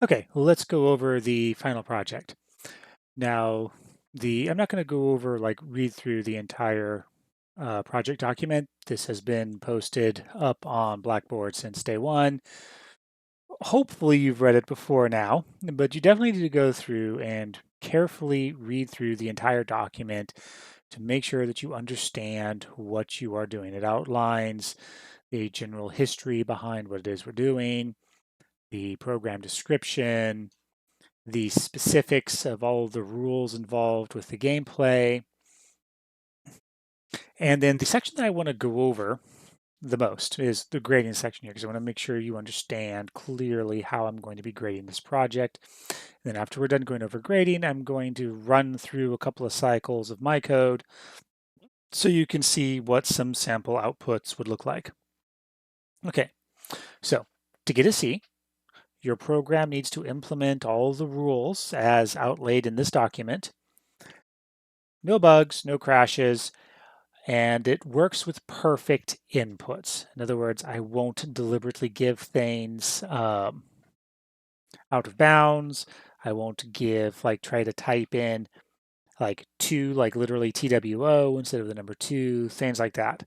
Okay, well, let's go over the final project. Now, I'm not going to go over read through the entire project document. This has been posted up on Blackboard since day one. Hopefully you've read it before now, but you definitely need to go through and carefully read through the entire document to make sure that you understand what you are doing. It outlines the general history behind what it is we're doing, the program description, the specifics of all of the rules involved with the gameplay. And then the section that I want to go over the most is the grading section here, because I want to make sure you understand clearly how I'm going to be grading this project. And then after we're done going over grading, I'm going to run through a couple of cycles of my code so you can see what some sample outputs would look like. Okay, so to get a C, your program needs to implement all the rules as outlaid in this document. No bugs, no crashes, and it works with perfect inputs. In other words, I won't deliberately give things out of bounds. I won't try to type in two, literally TWO instead of the number two, things like that.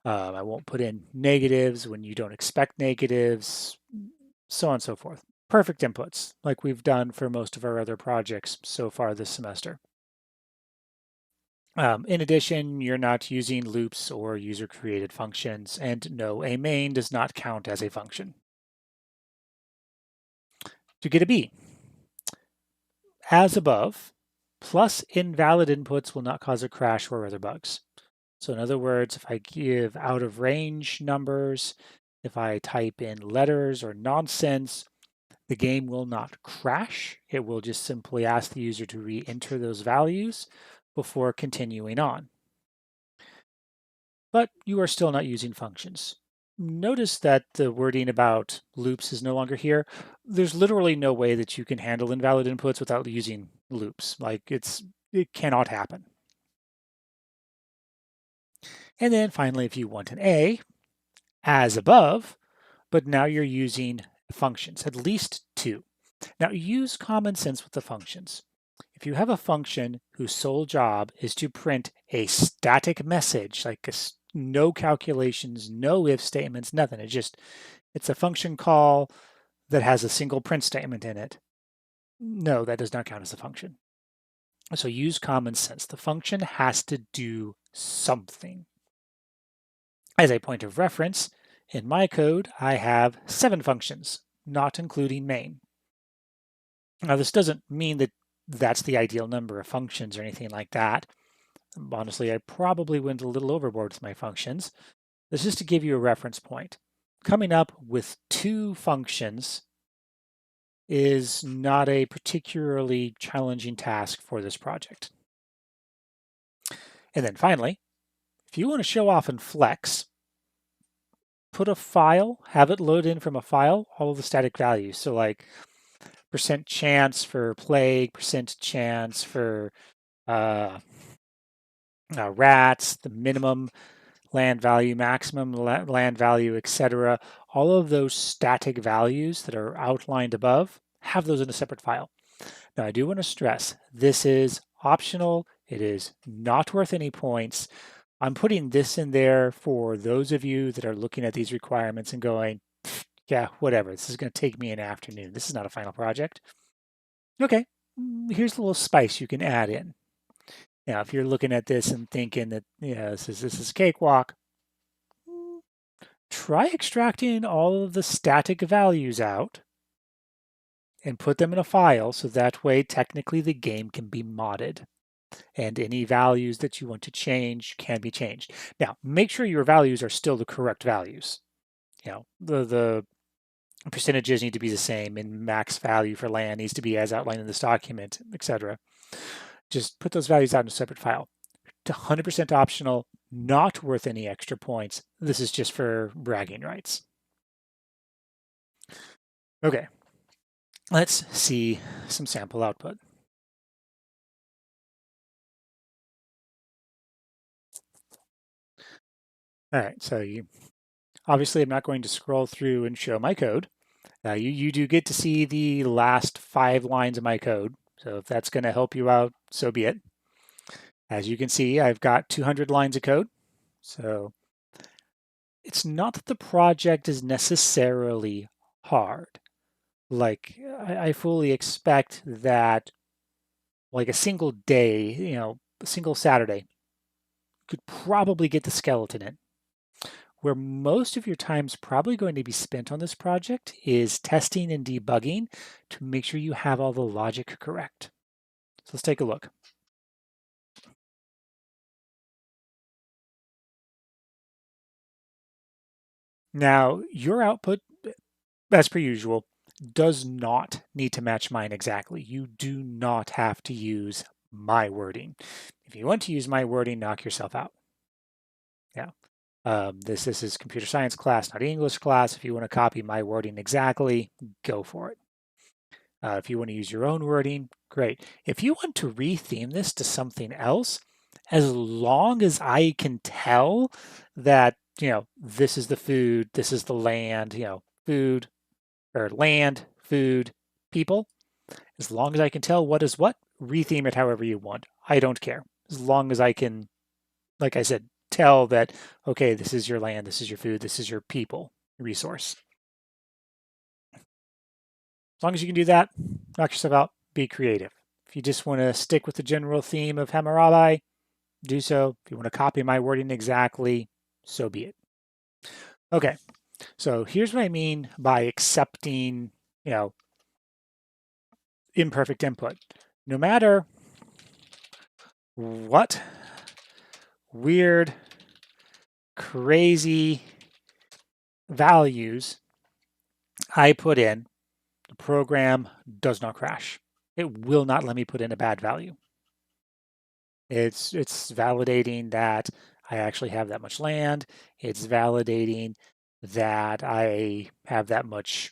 I won't put in negatives when you don't expect negatives, so on and so forth. Perfect inputs, like we've done for most of our other projects so far this semester. In addition, you're not using loops or user-created functions, and no, a main does not count as a function. To get a B, as above, plus invalid inputs will not cause a crash or other bugs. So in other words, if I give out of range numbers, if I type in letters or nonsense, the game will not crash. It will just simply ask the user to re-enter those values before continuing on. But you are still not using functions. Notice that the wording about loops is no longer here. There's literally no way that you can handle invalid inputs without using loops. It cannot happen. And then finally, if you want an A, as above, but now you're using functions, at least two. Now use common sense with the functions. If you have a function whose sole job is to print a static message, no calculations, no if statements, nothing. It's a function call that has a single print statement in it. No, that does not count as a function. So use common sense. The function has to do something. As a point of reference, in my code, I have 7 functions, not including main. Now, this doesn't mean that that's the ideal number of functions or anything like that. Honestly, I probably went a little overboard with my functions. This is to give you a reference point. Coming up with 2 functions is not a particularly challenging task for this project. And then finally, if you want to show off in Flex, put a file, have it load in from a file, all of the static values. So percent chance for plague, percent chance for rats, the minimum land value, maximum land value, etc. All of those static values that are outlined above, have those in a separate file. Now, I do want to stress, this is optional. It is not worth any points. I'm putting this in there for those of you that are looking at these requirements and going, yeah, whatever, this is going to take me an afternoon. This is not a final project. Okay, here's a little spice you can add in. Now, if you're looking at this and thinking that, yeah, this is cakewalk, try extracting all of the static values out and put them in a file so that way technically the game can be modded and any values that you want to change can be changed. Now, make sure your values are still the correct values. The percentages need to be the same and max value for land needs to be as outlined in this document, etc. Just put those values out in a separate file. 100% optional, not worth any extra points. This is just for bragging rights. Okay, let's see some sample output. All right, so obviously I'm not going to scroll through and show my code. You do get to see the last 5 lines of my code. So if that's going to help you out, so be it. As you can see, I've got 200 lines of code. So it's not that the project is necessarily hard. Like I fully expect that like a single day, a single Saturday could probably get the skeleton in. Where most of your time is probably going to be spent on this project is testing and debugging to make sure you have all the logic correct. So let's take a look. Now, your output, as per usual, does not need to match mine exactly. You do not have to use my wording. If you want to use my wording, knock yourself out. Yeah. This is computer science class, not English class. If you want to copy my wording exactly, go for it. If you want to use your own wording, great. If you want to retheme this to something else, as long as I can tell that, this is the food, this is the land, food or land, food, people, as long as I can tell what is what, retheme it however you want. I don't care. As long as I can, like I said, tell that, okay, this is your land, this is your food, this is your people resource. As long as you can do that, knock yourself out, be creative. If you just want to stick with the general theme of Hammurabi, do so. If you want to copy my wording exactly, so be it. Okay, so here's what I mean by accepting, imperfect input. No matter what weird, crazy values I put in, the program does not crash. It will not let me put in a bad value. It's validating that I actually have that much land. It's validating that I have that much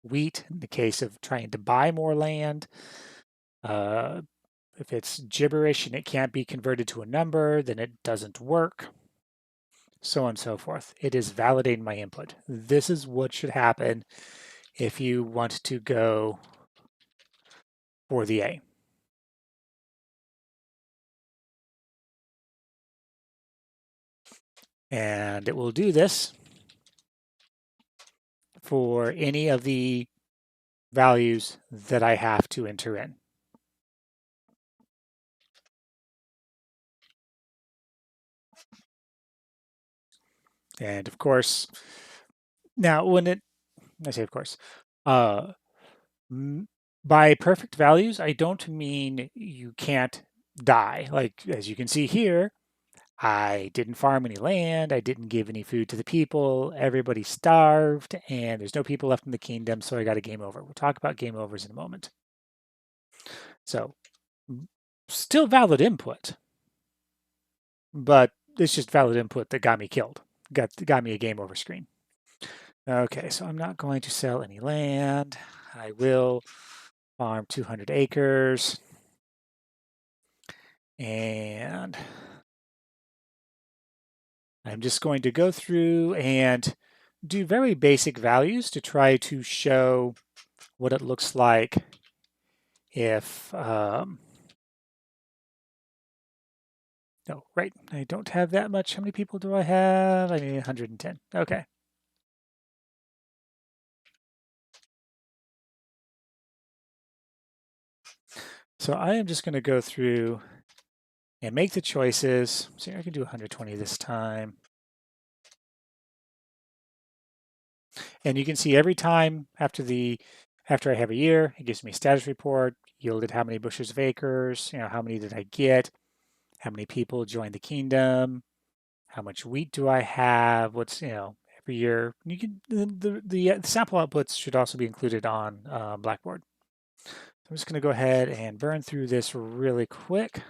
wheat in the case of trying to buy more land. Uh, if it's gibberish and it can't be converted to a number, then it doesn't work. So on and so forth. It is validating my input. This is what should happen if you want to go for the A. And it will do this for any of the values that I have to enter in. And of course, now I say of course, uh, by perfect values, I don't mean you can't die. Like, as you can see here, I didn't farm any land, I didn't give any food to the people, everybody starved, and there's no people left in the kingdom, so I got a game over. We'll talk about game overs in a moment. So, still valid input, but it's just valid input that got me killed, got me a game over screen. Okay, so I'm not going to sell any land. I will farm 200 acres. And I'm just going to go through and do very basic values to try to show what it looks like if, no, right, I don't have that much. How many people do I have? I need 110. Okay. So I am just going to go through and make the choices. See, I can do 120 this time. And you can see every time after I have a year, it gives me a status report, yielded how many bushels of acres, how many did I get, how many people joined the kingdom, how much wheat do I have, what's, every year. You can the sample outputs should also be included on Blackboard. I'm just going to go ahead and burn through this really quick.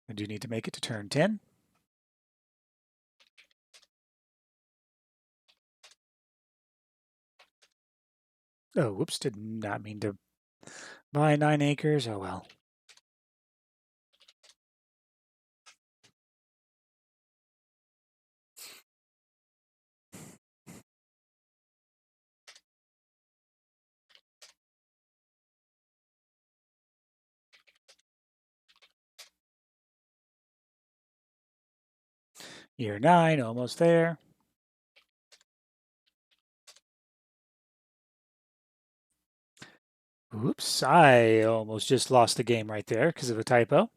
I do need to make it to turn 10. Oh, whoops, did not mean to buy 9 acres. Oh well. Year 9, almost there. Oops, I almost just lost the game right there because of a typo.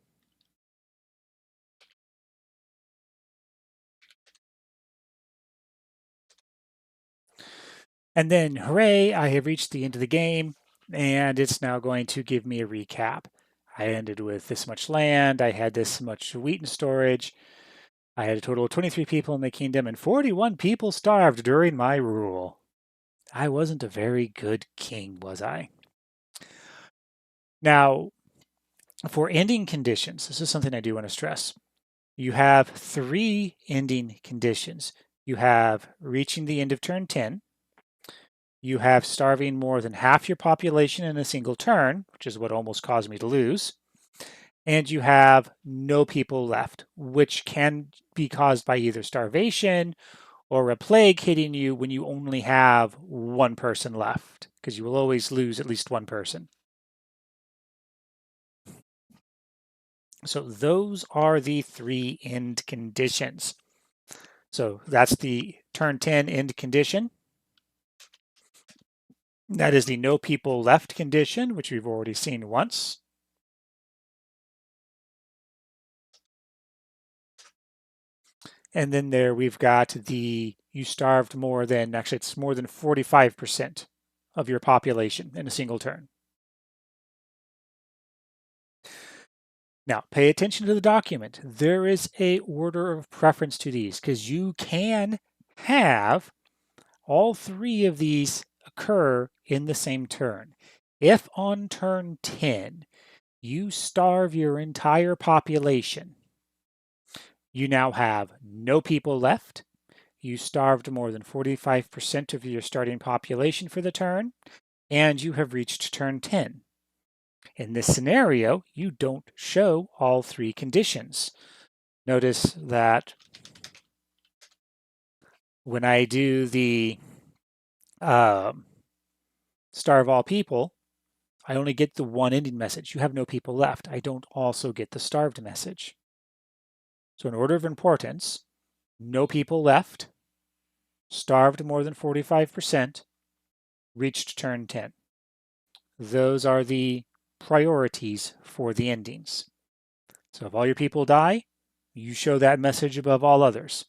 And then, hooray, I have reached the end of the game, and it's now going to give me a recap. I ended with this much land, I had this much wheat in storage, I had a total of 23 people in the kingdom, and 41 people starved during my rule. I wasn't a very good king, was I? Now, for ending conditions, this is something I do want to stress. You have 3 ending conditions. You have reaching the end of turn 10, you have starving more than half your population in a single turn, which is what almost caused me to lose, and you have no people left, which can be caused by either starvation or a plague hitting you when you only have one person left, because you will always lose at least one person. So those are the 3 end conditions. So that's the turn 10 end condition. That is the no people left condition, which we've already seen once. And then there we've got the you starved more than, actually it's more than 45% of your population in a single turn. Now, pay attention to the document. There is a order of preference to these because you can have all 3 of these occur in the same turn. If on turn 10 you starve your entire population, you now have no people left. You starved more than 45% of your starting population for the turn, and you have reached turn 10. In this scenario, you don't show all 3 conditions. Notice that when I do the starve all people, I only get the one ending message. You have no people left. I don't also get the starved message. So in order of importance, no people left, starved more than 45%, reached turn 10. Those are the priorities for the endings. So if all your people die, you show that message above all others.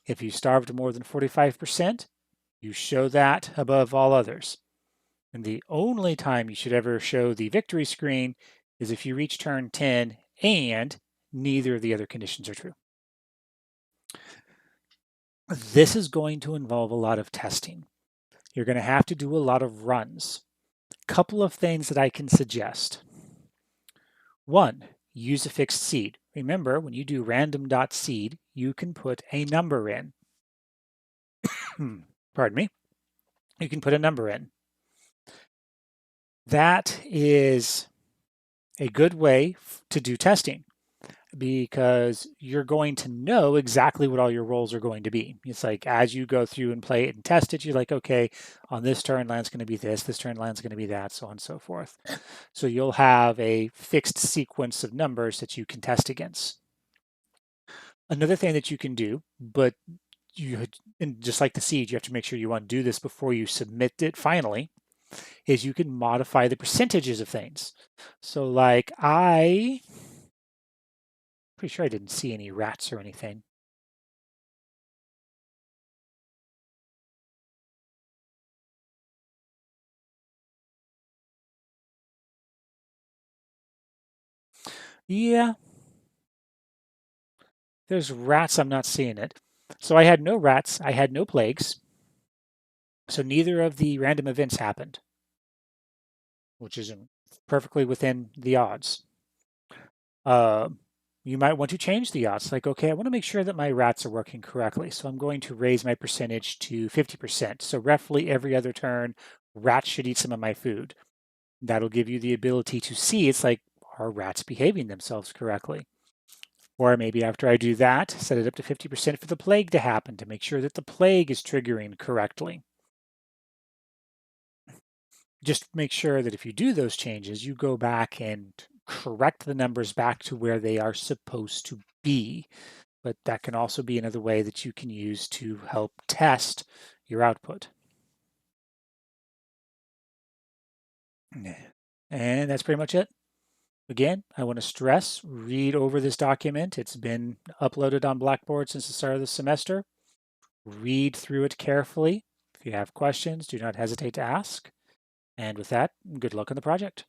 If you starved more than 45%, you show that above all others. And the only time you should ever show the victory screen is if you reach turn 10 and neither of the other conditions are true. This is going to involve a lot of testing. You're going to have to do a lot of runs. Couple of things that I can suggest. One, use a fixed seed. Remember, when you do random.seed, you can put a number in. Pardon me. You can put a number in. That is a good way to do testing because you're going to know exactly what all your rolls are going to be. It's like as you go through and play it and test it, you're like, okay, on this turn land's going to be this turn land's going to be that, so on and so forth. So you'll have a fixed sequence of numbers that you can test against. Another thing that you can do, but and just like the seed, you have to make sure you undo this before you submit it finally, is you can modify the percentages of things. So like pretty sure I didn't see any rats or anything. Yeah, there's rats, I'm not seeing it. So I had no rats, I had no plagues. So neither of the random events happened, which is perfectly within the odds. You might want to change the odds. Like, okay, I want to make sure that my rats are working correctly. So I'm going to raise my percentage to 50%. So roughly every other turn, rats should eat some of my food. That'll give you the ability to see, it's like, are rats behaving themselves correctly? Or maybe after I do that, set it up to 50% for the plague to happen to make sure that the plague is triggering correctly. Just make sure that if you do those changes, you go back and correct the numbers back to where they are supposed to be. But that can also be another way that you can use to help test your output. And that's pretty much it. Again, I want to stress, read over this document. It's been uploaded on Blackboard since the start of the semester. Read through it carefully. If you have questions, do not hesitate to ask. And with that, good luck on the project.